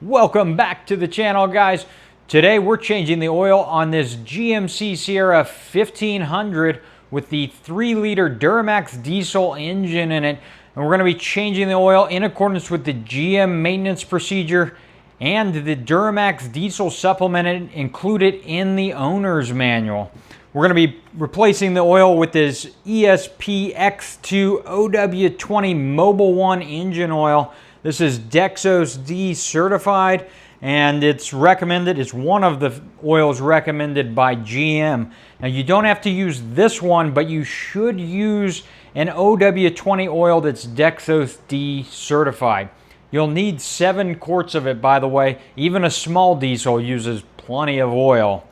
Welcome back to the channel, guys. Today we're changing the oil on this GMC Sierra 1500 with the 3-liter Duramax diesel engine in it. And we're going to be changing the oil in accordance with the GM maintenance procedure and the Duramax diesel supplement included in the owner's manual. We're going to be replacing the oil with this ESP X2 OW20 Mobil 1 engine oil. This is DexosD-certified, and it's recommended. It's one of the oils recommended by GM. Now, you don't have to use this one, but you should use an OW20 oil that's DexosD-certified. You'll need 7 quarts of it, by the way. Even a small diesel uses plenty of oil.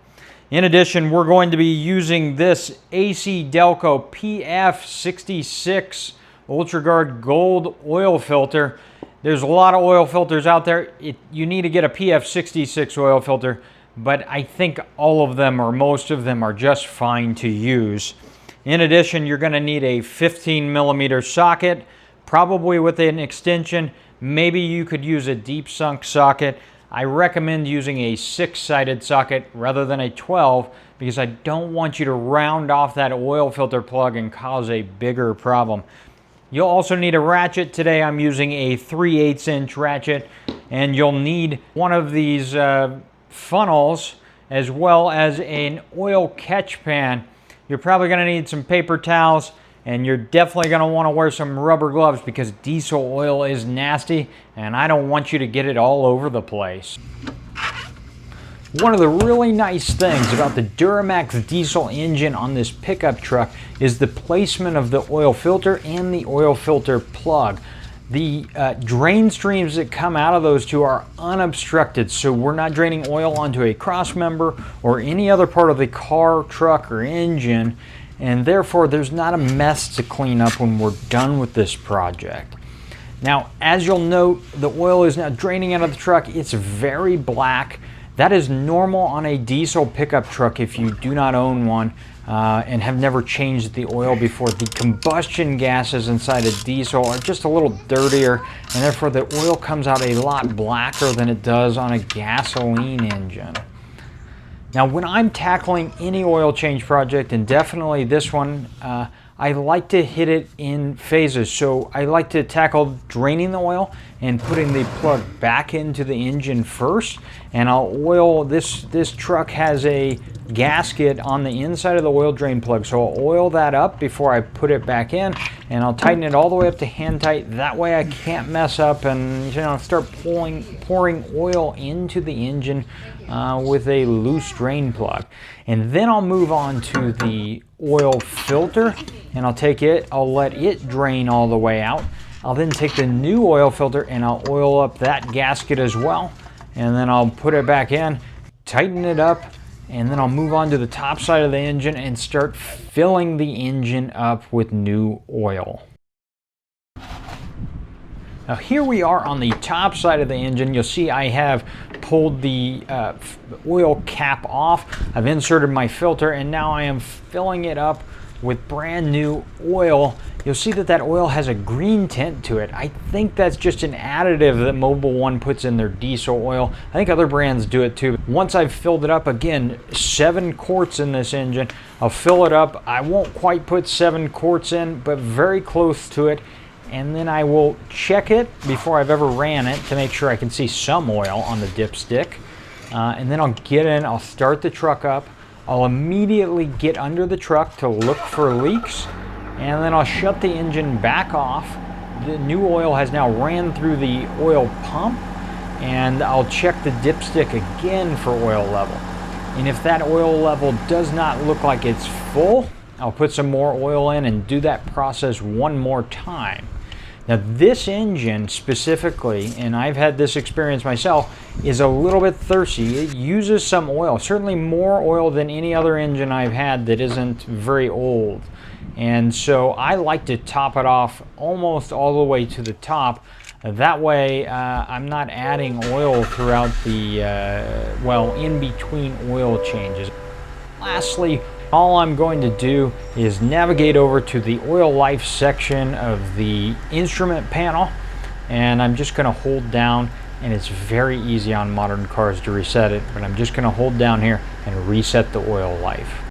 In addition, we're going to be using this AC Delco PF66 UltraGuard Gold oil filter. There's a lot of oil filters out there. You need to get a PF66 oil filter, but I think all of them or most of them are just fine to use. In addition, you're going to need a 15mm socket, probably with an extension. Maybe you could use a deep sunk socket. I recommend using a 6-sided socket rather than a 12 because I don't want you to round off that oil filter plug and cause a bigger problem. You'll also need a ratchet. Today I'm using a 3/8" ratchet, and you'll need one of these funnels as well as an oil catch pan. You're probably going to need some paper towels, and you're definitely going to want to wear some rubber gloves because diesel oil is nasty and I don't want you to get it all over the place. One of the really nice things about the Duramax diesel engine on this pickup truck is the placement of the oil filter and the oil filter plug. The drain streams that come out of those two are unobstructed, so we're not draining oil onto a cross member or any other part of the car, truck, or engine, and therefore there's not a mess to clean up when we're done with this project. Now, as you'll note, the oil is now draining out of the truck. It's very black. That is normal on a diesel pickup truck if you do not own one and have never changed the oil before. The combustion gases inside a diesel are just a little dirtier, and therefore the oil comes out a lot blacker than it does on a gasoline engine. Now, when I'm tackling any oil change project, and definitely this one, I like to hit it in phases. So I like to tackle draining the oil and putting the plug back into the engine first. And I'll oil, this truck has a gasket on the inside of the oil drain plug. So I'll oil that up before I put it back in, and I'll tighten it all the way up to hand tight. That way I can't mess up and start pouring oil into the engine with a loose drain plug. And then I'll move on to the oil filter, and I'll let it drain all the way out. I'll then take the new oil filter and I'll oil up that gasket as well, and then I'll put it back in, tighten it up, and then I'll move on to the top side of the engine and start filling the engine up with new oil. Now, here we are on the top side of the engine. You'll see I have pulled the oil cap off. I've inserted my filter, and now I am filling it up with brand new oil. You'll see that oil has a green tint to it. I think that's just an additive that Mobil 1 puts in their diesel oil. I think other brands do it too. Once I've filled it up, again, 7 quarts in this engine, I'll fill it up. I won't quite put 7 quarts in, but very close to it. And then I will check it before I've ever ran it to make sure I can see some oil on the dipstick. And then I'll get in, I'll start the truck up. I'll immediately get under the truck to look for leaks, and then I'll shut the engine back off. The new oil has now ran through the oil pump, and I'll check the dipstick again for oil level. And if that oil level does not look like it's full, I'll put some more oil in and do that process one more time. Now, this engine specifically, and I've had this experience myself, is a little bit thirsty. It uses some oil, certainly more oil than any other engine I've had that isn't very old. And so I like to top it off almost all the way to the top. That way I'm not adding oil throughout the, in between oil changes. Lastly, all I'm going to do is navigate over to the oil life section of the instrument panel, and I'm just going to hold down and it's very easy on modern cars to reset it, but I'm just going to hold down here and reset the oil life.